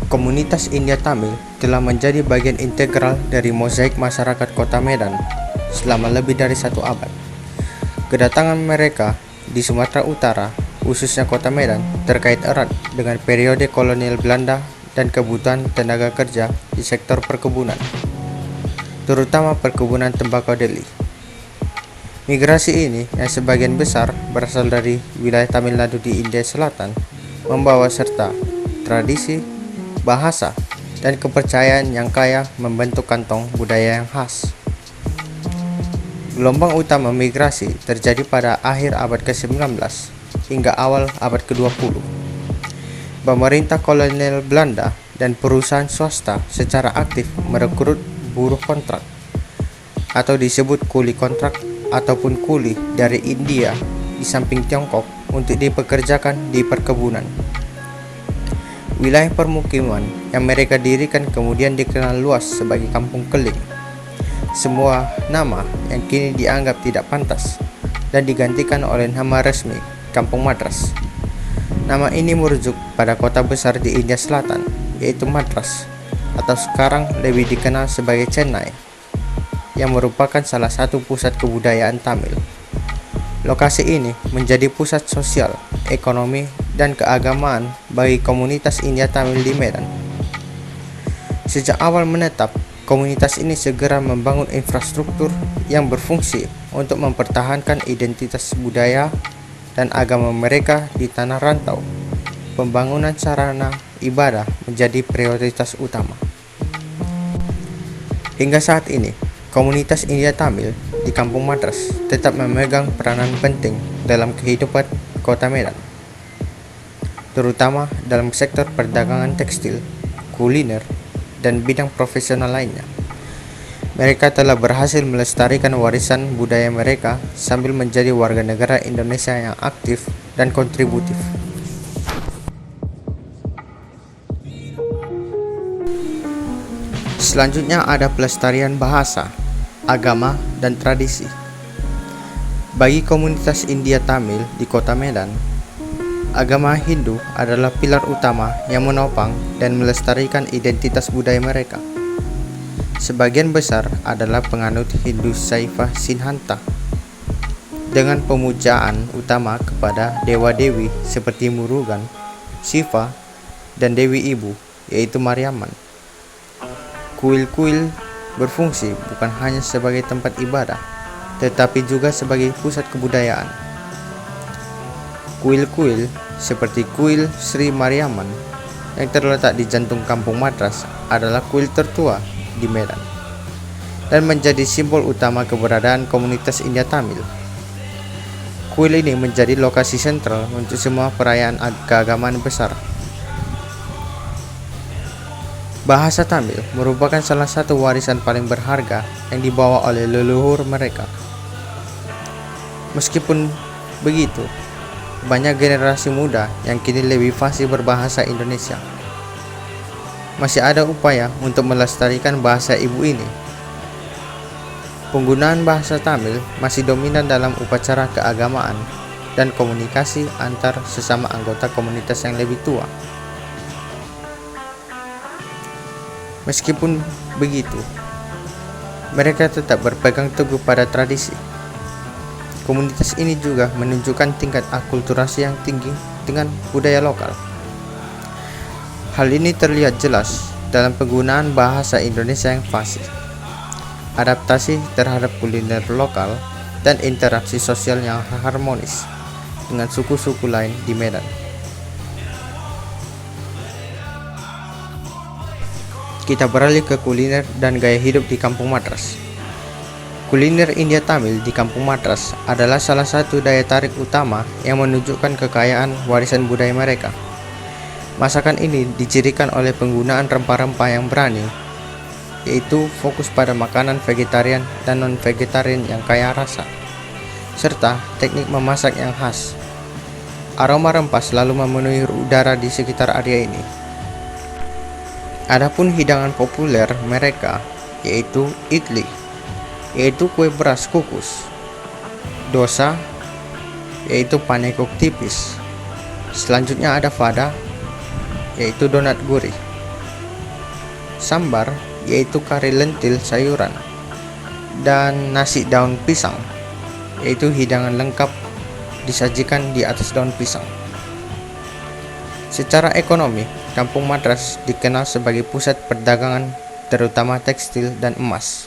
Komunitas India Tamil telah menjadi bagian integral dari mozaik masyarakat kota Medan selama lebih dari 1 abad. Kedatangan mereka di Sumatera Utara, khususnya kota Medan, terkait erat dengan periode kolonial Belanda dan kebutuhan tenaga kerja di sektor perkebunan, terutama perkebunan tembakau Delhi. Migrasi ini, yang sebagian besar berasal dari wilayah Tamil Nadu di India Selatan, membawa serta tradisi, bahasa, dan kepercayaan yang kaya membentuk kantong budaya yang khas. Gelombang utama migrasi terjadi pada akhir abad ke-19 hingga awal abad ke-20. Pemerintah kolonial Belanda dan perusahaan swasta secara aktif merekrut buruh kontrak atau disebut kuli kontrak ataupun kuli dari India di samping Tiongkok untuk dipekerjakan di perkebunan. Wilayah permukiman yang mereka dirikan kemudian dikenal luas sebagai Kampung Keling. Semua nama yang kini dianggap tidak pantas dan digantikan oleh nama resmi Kampung Madras. Nama ini merujuk pada kota besar di India Selatan, yaitu Madras, atau sekarang lebih dikenal sebagai Chennai, yang merupakan salah satu pusat kebudayaan Tamil. Lokasi ini menjadi pusat sosial, ekonomi, dan keagamaan bagi komunitas India Tamil di Medan. Sejak awal menetap, komunitas ini segera membangun infrastruktur yang berfungsi untuk mempertahankan identitas budaya dan agama mereka di tanah rantau. Pembangunan sarana ibadah menjadi prioritas utama. Hingga saat ini, komunitas India Tamil di Kampung Madras tetap memegang peranan penting dalam kehidupan kota Medan, terutama dalam sektor perdagangan tekstil, kuliner, dan bidang profesional lainnya. Mereka telah berhasil melestarikan warisan budaya mereka sambil menjadi warga negara Indonesia yang aktif dan kontributif. Selanjutnya ada pelestarian bahasa, agama, dan tradisi. Bagi komunitas India Tamil di kota Medan, agama Hindu adalah pilar utama yang menopang dan melestarikan identitas budaya mereka. Sebagian besar adalah penganut Hindu Saiva Sinhanta, dengan pemujaan utama kepada dewa-dewi seperti Murugan, Shiva, dan Dewi Ibu, yaitu Mariamman. Kuil-kuil berfungsi bukan hanya sebagai tempat ibadah, tetapi juga sebagai pusat kebudayaan. Kuil-kuil seperti kuil Sri Mariamman yang terletak di jantung Kampung Madras adalah kuil tertua di Medan dan menjadi simbol utama keberadaan komunitas India Tamil. Kuil ini menjadi lokasi sentral untuk semua perayaan keagamaan besar. Bahasa Tamil merupakan salah satu warisan paling berharga yang dibawa oleh leluhur mereka. Meskipun begitu, banyak generasi muda yang kini lebih fasih berbahasa Indonesia. Masih ada upaya untuk melestarikan bahasa ibu ini. Penggunaan bahasa Tamil masih dominan dalam upacara keagamaan dan komunikasi antar sesama anggota komunitas yang lebih tua. Meskipun begitu, mereka tetap berpegang teguh pada tradisi. Komunitas ini juga menunjukkan tingkat akulturasi yang tinggi dengan budaya lokal. Hal ini terlihat jelas dalam penggunaan bahasa Indonesia yang fasih, adaptasi terhadap kuliner lokal, dan interaksi sosial yang harmonis dengan suku-suku lain di Medan. Kita beralih ke kuliner dan gaya hidup di Kampung Madras. Kuliner India Tamil di Kampung Madras adalah salah satu daya tarik utama yang menunjukkan kekayaan warisan budaya mereka. Masakan ini dicirikan oleh penggunaan rempah-rempah yang berani, yaitu fokus pada makanan vegetarian dan non-vegetarian yang kaya rasa, serta teknik memasak yang khas. Aroma rempah selalu memenuhi udara di sekitar area ini. Adapun hidangan populer mereka yaitu idli, yaitu kue beras kukus, dosa, yaitu panekuk tipis. Selanjutnya ada vada, yaitu donat gurih, sambar, yaitu kari lentil sayuran, dan nasi daun pisang, yaitu hidangan lengkap disajikan di atas daun pisang. Secara ekonomi, Kampung Madras dikenal sebagai pusat perdagangan terutama tekstil dan emas.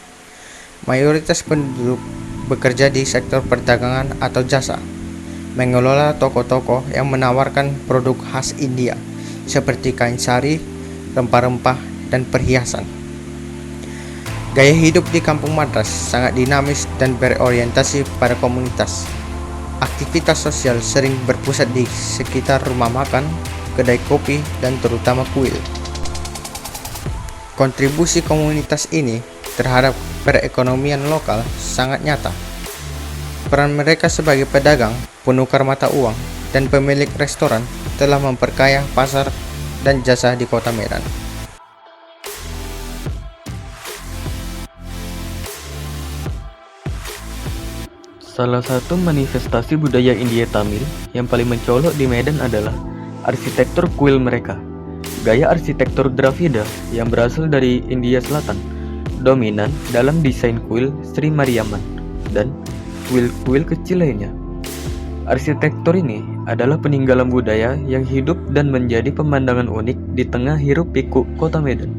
Mayoritas penduduk bekerja di sektor perdagangan atau jasa, mengelola toko-toko yang menawarkan produk khas India seperti kain sari, rempah-rempah, dan perhiasan. Gaya hidup di Kampung Madras sangat dinamis dan berorientasi pada komunitas. Aktivitas sosial sering berpusat di sekitar rumah makan, kedai kopi, dan terutama kuil. Kontribusi komunitas ini terhadap perekonomian lokal sangat nyata. Peran mereka sebagai pedagang, penukar mata uang, dan pemilik restoran telah memperkaya pasar dan jasa di kota Medan. Salah satu manifestasi budaya India Tamil yang paling mencolok di Medan adalah arsitektur kuil mereka. Gaya arsitektur Dravida yang berasal dari India Selatan dominan dalam desain kuil Sri Mariamman dan kuil-kuil kecil lainnya. Arsitektur ini adalah peninggalan budaya yang hidup dan menjadi pemandangan unik di tengah hiruk-pikuk kota Medan.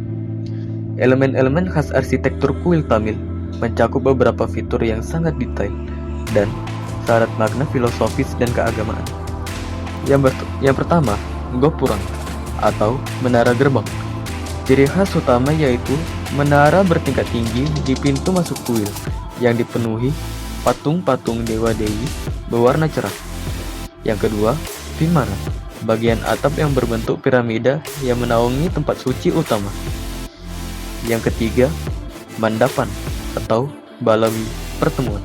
Elemen-elemen khas arsitektur kuil Tamil mencakup beberapa fitur yang sangat detail dan syarat makna filosofis dan keagamaan. Yang pertama, gopurang atau menara gerbang. Ciri khas utama yaitu menara bertingkat tinggi di pintu masuk kuil yang dipenuhi patung-patung dewa-dewi berwarna cerah. Yang kedua, vimana, bagian atap yang berbentuk piramida yang menaungi tempat suci utama. Yang ketiga, mandapan atau balawi pertemuan,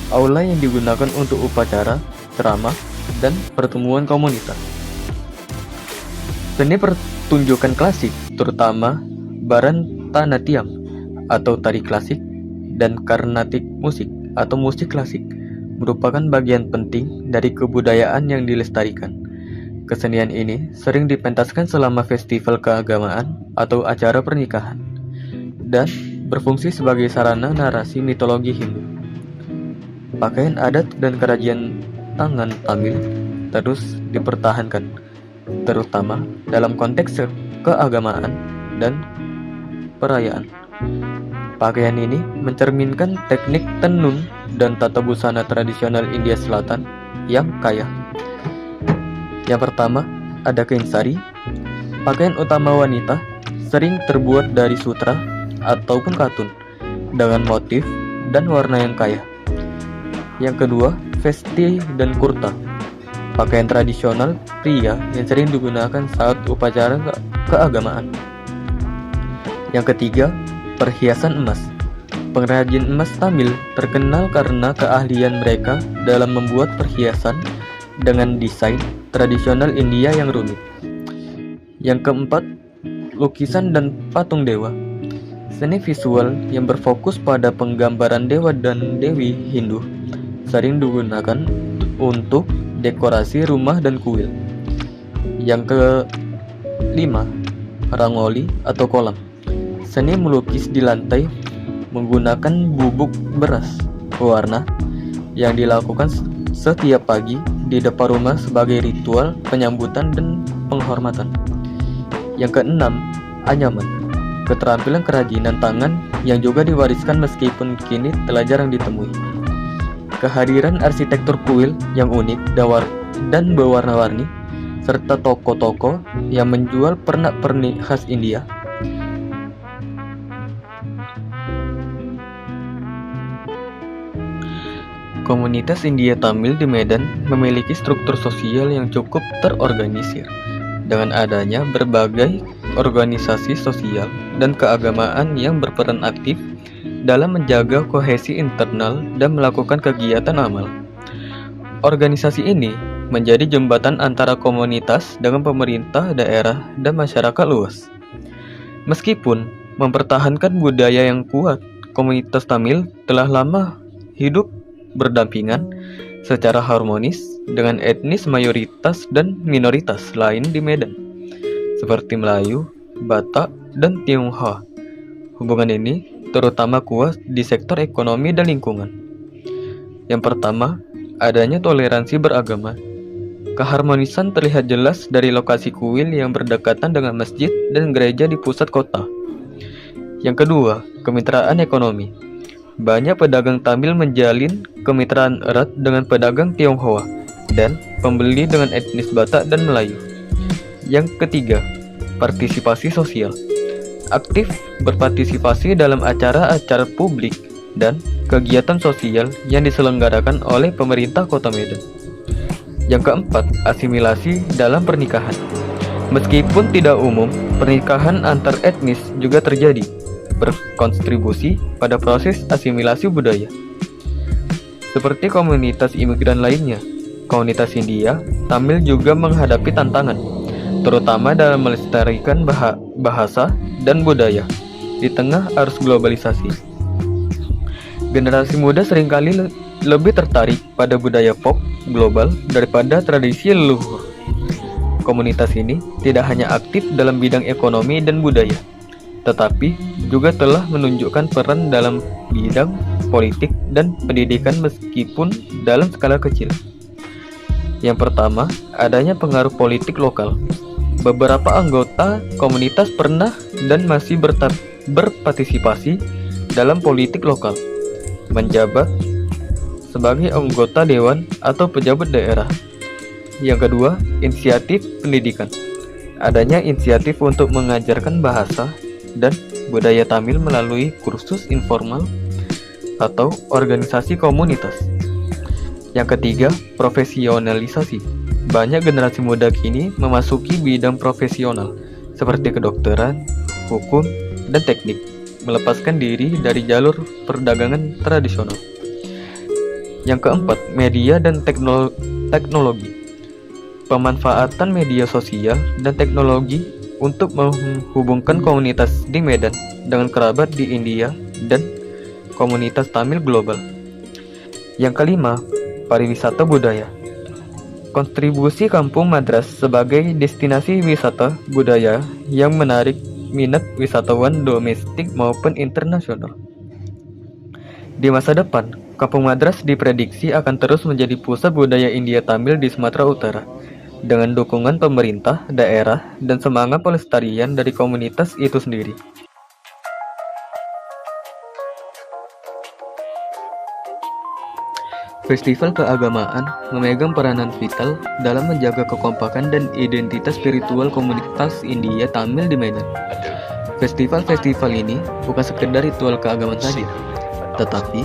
aula yang digunakan untuk upacara, ceramah, dan pertemuan komunitas. Seni pertunjukan klasik, terutama Bharatanatyam atau tari klasik dan Carnatic musik atau musik klasik, merupakan bagian penting dari kebudayaan yang dilestarikan. Kesenian ini sering dipentaskan selama festival keagamaan atau acara pernikahan dan berfungsi sebagai sarana narasi mitologi Hindu. Pakaian adat dan kerajinan tangan Tamil terus dipertahankan, terutama dalam konteks keagamaan dan perayaan. Pakaian ini mencerminkan teknik tenun dan tata busana tradisional India Selatan yang kaya. Yang pertama, ada kain sari. Pakaian utama wanita sering terbuat dari sutra ataupun katun dengan motif dan warna yang kaya. Yang kedua, vesti dan kurta, pakaian tradisional pria yang sering digunakan saat upacara keagamaan. Yang ketiga, perhiasan emas. Pengrajin emas Tamil terkenal karena keahlian mereka dalam membuat perhiasan dengan desain tradisional India yang rumit. Yang keempat, lukisan dan patung dewa. Seni visual yang berfokus pada penggambaran dewa dan dewi Hindu sering digunakan untuk dekorasi rumah dan kuil. Yang kelima, rangoli atau kolam. Seni melukis di lantai menggunakan bubuk beras warna yang dilakukan setiap pagi di depan rumah sebagai ritual penyambutan dan penghormatan. Yang keenam, anyaman, keterampilan kerajinan tangan yang juga diwariskan meskipun kini telah jarang ditemui. Kehadiran arsitektur kuil yang unik dan berwarna-warni, serta toko-toko yang menjual pernak-pernik khas India. Komunitas India Tamil di Medan memiliki struktur sosial yang cukup terorganisir, dengan adanya berbagai organisasi sosial dan keagamaan yang berperan aktif dalam menjaga kohesi internal dan melakukan kegiatan amal. Organisasi ini menjadi jembatan antara komunitas dengan pemerintah daerah dan masyarakat luas. Meskipun mempertahankan budaya yang kuat, komunitas Tamil telah lama hidup berdampingan secara harmonis dengan etnis mayoritas dan minoritas lain di Medan, seperti Melayu, Batak, dan Tionghoa. Hubungan ini terutama kuat di sektor ekonomi dan lingkungan. Yang pertama, adanya toleransi beragama. Keharmonisan terlihat jelas dari lokasi kuil yang berdekatan dengan masjid dan gereja di pusat kota. Yang kedua, kemitraan ekonomi. Banyak pedagang Tamil menjalin kemitraan erat dengan pedagang Tionghoa dan pembeli dengan etnis Batak dan Melayu. Yang ketiga, partisipasi sosial. Aktif berpartisipasi dalam acara-acara publik dan kegiatan sosial yang diselenggarakan oleh pemerintah Kota Medan. Yang keempat, asimilasi dalam pernikahan. Meskipun tidak umum, pernikahan antar etnis juga terjadi, berkontribusi pada proses asimilasi budaya. Seperti komunitas imigran lainnya, komunitas India, Tamil juga menghadapi tantangan, terutama dalam melestarikan bahasa dan budaya di tengah arus globalisasi. Generasi muda seringkali lebih tertarik pada budaya pop global daripada tradisi leluhur. Komunitas ini tidak hanya aktif dalam bidang ekonomi dan budaya, tetapi juga telah menunjukkan peran dalam bidang politik dan pendidikan meskipun dalam skala kecil. Yang pertama, adanya pengaruh politik lokal. Beberapa anggota komunitas pernah dan masih berpartisipasi dalam politik lokal, menjabat sebagai anggota dewan atau pejabat daerah. Yang kedua, inisiatif pendidikan. Adanya inisiatif untuk mengajarkan bahasa dan budaya Tamil melalui kursus informal atau organisasi komunitas. Yang ketiga, profesionalisasi. Banyak generasi muda kini memasuki bidang profesional seperti kedokteran, hukum, dan teknik, melepaskan diri dari jalur perdagangan tradisional. Yang keempat, media dan teknologi. Pemanfaatan media sosial dan teknologi untuk menghubungkan komunitas di Medan dengan kerabat di India dan komunitas Tamil global. Yang kelima, pariwisata budaya. Kontribusi Kampung Madras sebagai destinasi wisata budaya yang menarik minat wisatawan domestik maupun internasional. Di masa depan, Kampung Madras diprediksi akan terus menjadi pusat budaya India Tamil di Sumatera Utara, dengan dukungan pemerintah, daerah, dan semangat pelestarian dari komunitas itu sendiri. Festival keagamaan memegang peranan vital dalam menjaga kekompakan dan identitas spiritual komunitas India Tamil di Medan. Festival-festival ini bukan sekedar ritual keagamaan saja, tetapi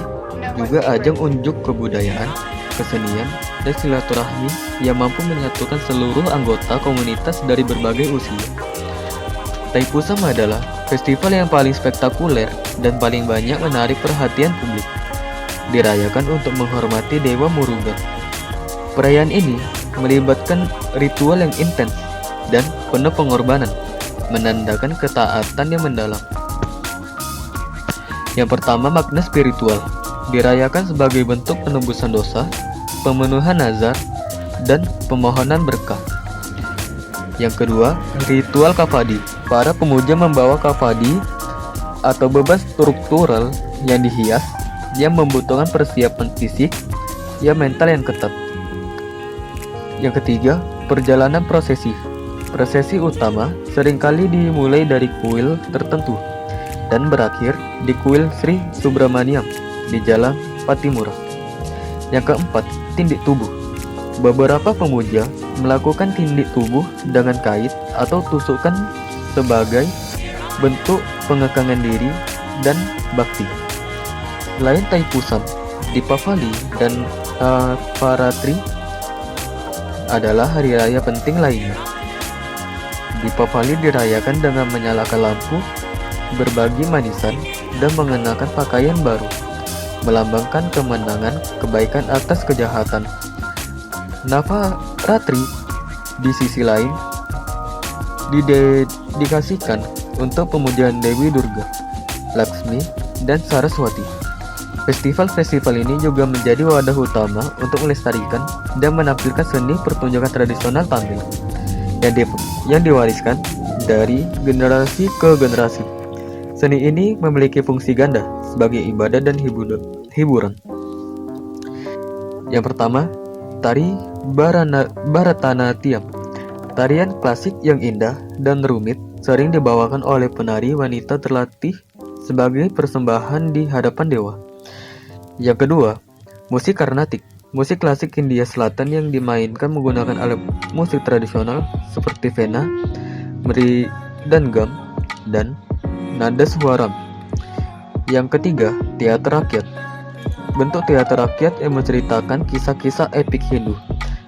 juga ajang unjuk kebudayaan, kesenian, dan silaturahmi yang mampu menyatukan seluruh anggota komunitas dari berbagai usia. Thaipusam adalah festival yang paling spektakuler dan paling banyak menarik perhatian publik. Dirayakan untuk menghormati Dewa Murugan. Perayaan ini melibatkan ritual yang intens dan penuh pengorbanan, menandakan ketaatan yang mendalam. Yang pertama, makna spiritual. Dirayakan sebagai bentuk penebusan dosa, pemenuhan nazar, dan pemohonan berkah. Yang kedua, ritual kafadi. Para pemuja membawa kafadi atau beban struktural yang dihias yang membutuhkan persiapan fisik yang mental yang ketat. Yang ketiga, perjalanan prosesi. Prosesi utama seringkali dimulai dari kuil tertentu dan berakhir di kuil Sri Subramaniam di Jalan Patimura. Yang keempat, tindik tubuh. Beberapa pemuja melakukan tindik tubuh dengan kait atau tusukan sebagai bentuk pengekangan diri dan bakti. Selain Thaipusam, Dipavali dan Navaratri adalah hari raya penting lainnya. Dipavali dirayakan dengan menyalakan lampu, berbagi manisan, dan mengenakan pakaian baru, melambangkan kemenangan kebaikan atas kejahatan. Navaratri di sisi lain didedikasikan untuk pemujaan Dewi Durga, Laksmi, dan Saraswati. Festival-festival ini juga menjadi wadah utama untuk melestarikan dan menampilkan seni pertunjukan tradisional Tamil yang diwariskan dari generasi ke generasi. Seni ini memiliki fungsi ganda sebagai ibadah dan hiburan. Yang pertama, tari Bharatanatyam. Tarian klasik yang indah dan rumit sering dibawakan oleh penari wanita terlatih sebagai persembahan di hadapan dewa. Yang kedua, musik Karnatik. Musik klasik India Selatan yang dimainkan menggunakan alat musik tradisional seperti vena, mridangam, dan nadaswaram. Yang ketiga, teater rakyat. Bentuk teater rakyat yang menceritakan kisah-kisah epik Hindu,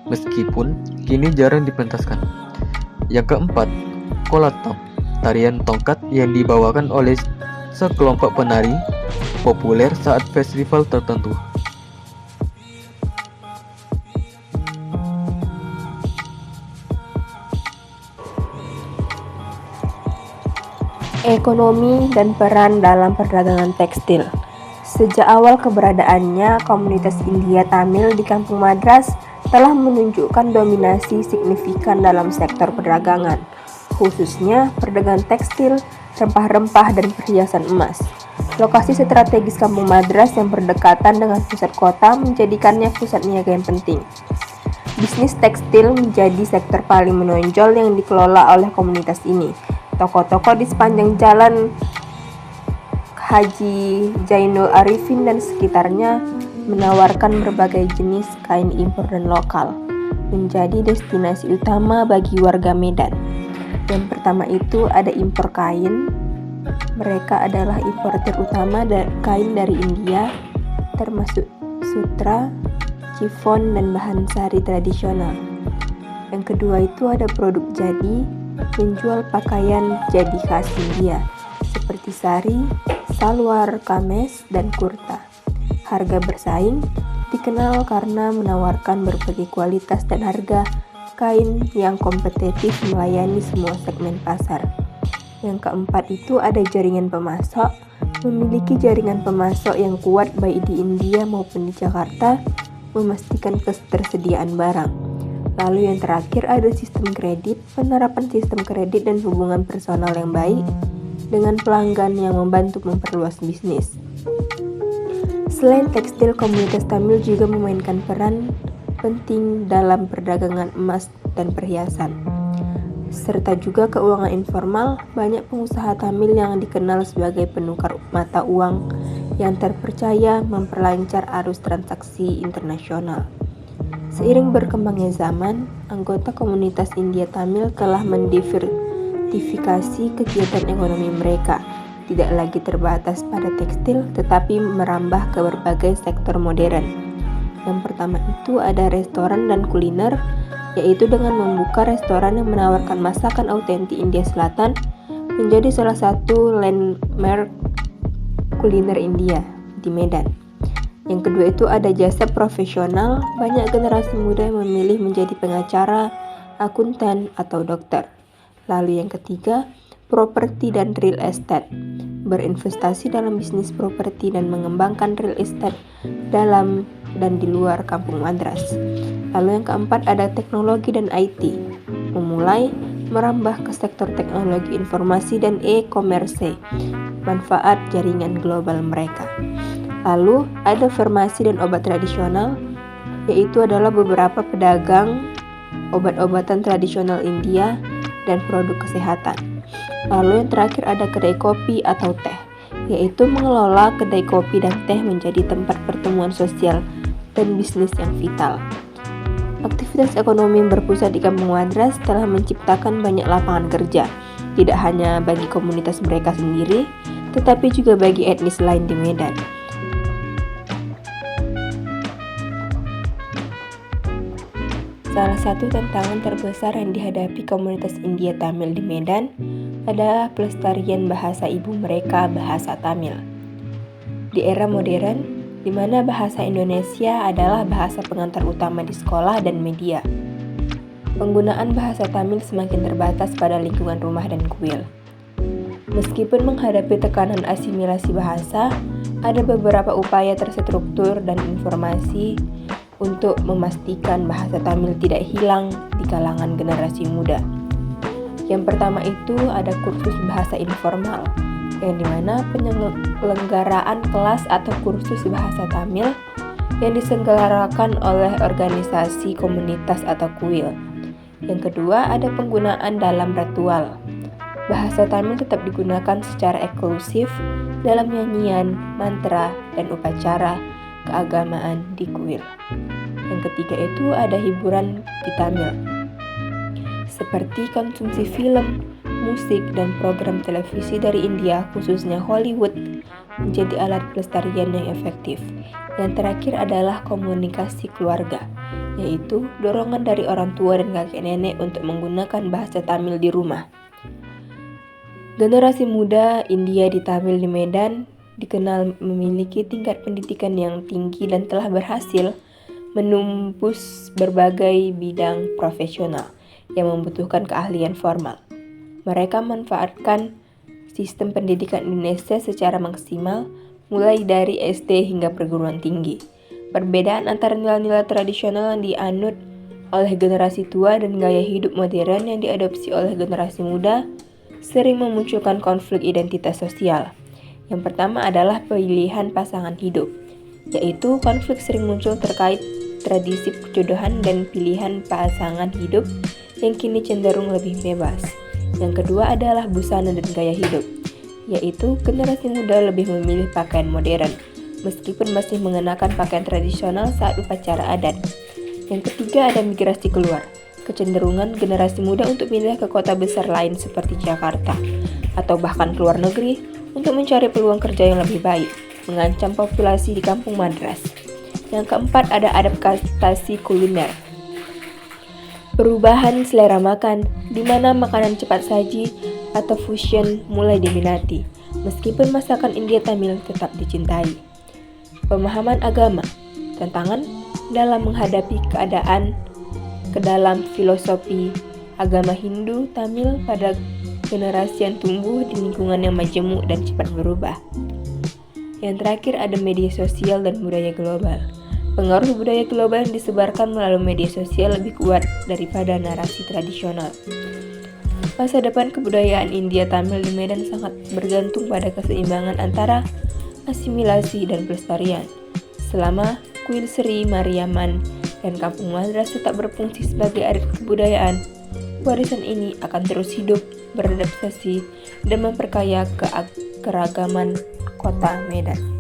meskipun kini jarang dipentaskan. Yang keempat, Kolatam, tarian tongkat yang dibawakan oleh sekelompok penari populer saat festival tertentu. Ekonomi dan peran dalam perdagangan tekstil. Sejak awal keberadaannya, komunitas India Tamil di Kampung Madras telah menunjukkan dominasi signifikan dalam sektor perdagangan, khususnya perdagangan tekstil, rempah-rempah, dan perhiasan emas. Lokasi strategis Kampung Madras yang berdekatan dengan pusat kota menjadikannya pusat niaga yang penting. Bisnis tekstil menjadi sektor paling menonjol yang dikelola oleh komunitas ini. Toko-toko di sepanjang jalan Haji Zainul Arifin dan sekitarnya menawarkan berbagai jenis kain impor dan lokal, menjadi destinasi utama bagi warga Medan. Yang pertama itu ada impor kain. Mereka adalah importer utama kain dari India, termasuk sutra, chiffon, dan bahan sari tradisional. Yang kedua itu ada produk jadi, menjual pakaian jadi khas India, seperti sari, salwar, kameez, dan kurta. Harga bersaing, dikenal karena menawarkan berbagai kualitas dan harga kain yang kompetitif melayani semua segmen pasar. Yang keempat itu ada jaringan pemasok. Memiliki jaringan pemasok yang kuat baik di India maupun di Jakarta, memastikan ketersediaan barang. Lalu yang terakhir ada sistem kredit, penerapan sistem kredit dan hubungan personal yang baik dengan pelanggan yang membantu memperluas bisnis. Selain tekstil, komunitas Tamil juga memainkan peran penting dalam perdagangan emas dan perhiasan, serta juga keuangan informal. Banyak pengusaha Tamil yang dikenal sebagai penukar mata uang yang terpercaya memperlancar arus transaksi internasional. Seiring berkembangnya zaman, anggota komunitas India Tamil telah mendiversifikasi kegiatan ekonomi mereka, tidak lagi terbatas pada tekstil, tetapi merambah ke berbagai sektor modern. Yang pertama itu ada restoran dan kuliner, yaitu dengan membuka restoran yang menawarkan masakan autentik India Selatan, menjadi salah satu landmark kuliner India di Medan. Yang kedua itu ada jasa profesional. Banyak generasi muda yang memilih menjadi pengacara, akuntan, atau dokter. Lalu yang ketiga, properti dan real estate. Berinvestasi dalam bisnis properti dan mengembangkan real estate dalam dan di luar Kampung Madras. Lalu yang keempat ada teknologi dan IT. Memulai merambah ke sektor teknologi informasi dan e-commerce, manfaat jaringan global mereka. Lalu ada farmasi dan obat tradisional, yaitu adalah beberapa pedagang obat-obatan tradisional India dan produk kesehatan. Lalu yang terakhir ada kedai kopi atau teh, yaitu mengelola kedai kopi dan teh menjadi tempat pertemuan sosial dan bisnis yang vital. Aktivitas ekonomi yang berpusat di Kampung Madras telah menciptakan banyak lapangan kerja, tidak hanya bagi komunitas mereka sendiri, tetapi juga bagi etnis lain di Medan. Salah satu tantangan terbesar yang dihadapi komunitas India Tamil di Medan adalah pelestarian bahasa ibu mereka, bahasa Tamil. Di era modern, di mana bahasa Indonesia adalah bahasa pengantar utama di sekolah dan media, penggunaan bahasa Tamil semakin terbatas pada lingkungan rumah dan kuil. Meskipun menghadapi tekanan asimilasi bahasa, ada beberapa upaya terstruktur dan informasi untuk memastikan bahasa Tamil tidak hilang di kalangan generasi muda. Yang pertama itu ada kursus bahasa informal, yang dimana penyelenggaraan kelas atau kursus bahasa Tamil yang diselenggarakan oleh organisasi komunitas atau kuil. Yang kedua ada penggunaan dalam ritual. Bahasa Tamil tetap digunakan secara eksklusif dalam nyanyian, mantra, dan upacara keagamaan di kuil. Yang ketiga itu ada hiburan di Tamil, seperti konsumsi film, musik, dan program televisi dari India, khususnya Hollywood, menjadi alat pelestarian yang efektif. Yang terakhir adalah komunikasi keluarga, yaitu dorongan dari orang tua dan kakek nenek untuk menggunakan bahasa Tamil di rumah. Generasi muda India di Tamil di Medan dikenal memiliki tingkat pendidikan yang tinggi dan telah berhasil menembus berbagai bidang profesional yang membutuhkan keahlian formal. Mereka memanfaatkan sistem pendidikan Indonesia secara maksimal, mulai dari SD hingga perguruan tinggi. Perbedaan antara nilai-nilai tradisional yang dianut oleh generasi tua dan gaya hidup modern yang diadopsi oleh generasi muda sering memunculkan konflik identitas sosial. Yang pertama adalah pilihan pasangan hidup, yaitu konflik sering muncul terkait tradisi perjodohan dan pilihan pasangan hidup yang kini cenderung lebih bebas. Yang kedua adalah busana dan gaya hidup, yaitu generasi muda lebih memilih pakaian modern, meskipun masih mengenakan pakaian tradisional saat upacara adat. Yang ketiga ada migrasi keluar, kecenderungan generasi muda untuk pindah ke kota besar lain seperti Jakarta, atau bahkan ke luar negeri untuk mencari peluang kerja yang lebih baik, mengancam populasi di kampung Madras. Yang keempat ada adaptasi kuliner, perubahan selera makan, di mana makanan cepat saji atau fusion mulai diminati, meskipun masakan India Tamil tetap dicintai. Pemahaman agama, tantangan dalam menghadapi keadaan ke dalam filosofi agama Hindu Tamil pada generasi yang tumbuh di lingkungan yang majemuk dan cepat berubah. Yang terakhir ada media sosial dan budaya global. Pengaruh budaya global yang disebarkan melalui media sosial lebih kuat daripada narasi tradisional. Masa depan kebudayaan India Tamil di Medan sangat bergantung pada keseimbangan antara asimilasi dan pelestarian. Selama Kuil Sri Mariamman dan Kampung Madras tetap berfungsi sebagai arit kebudayaan, warisan ini akan terus hidup, beradaptasi, dan memperkaya keragaman kota Medan.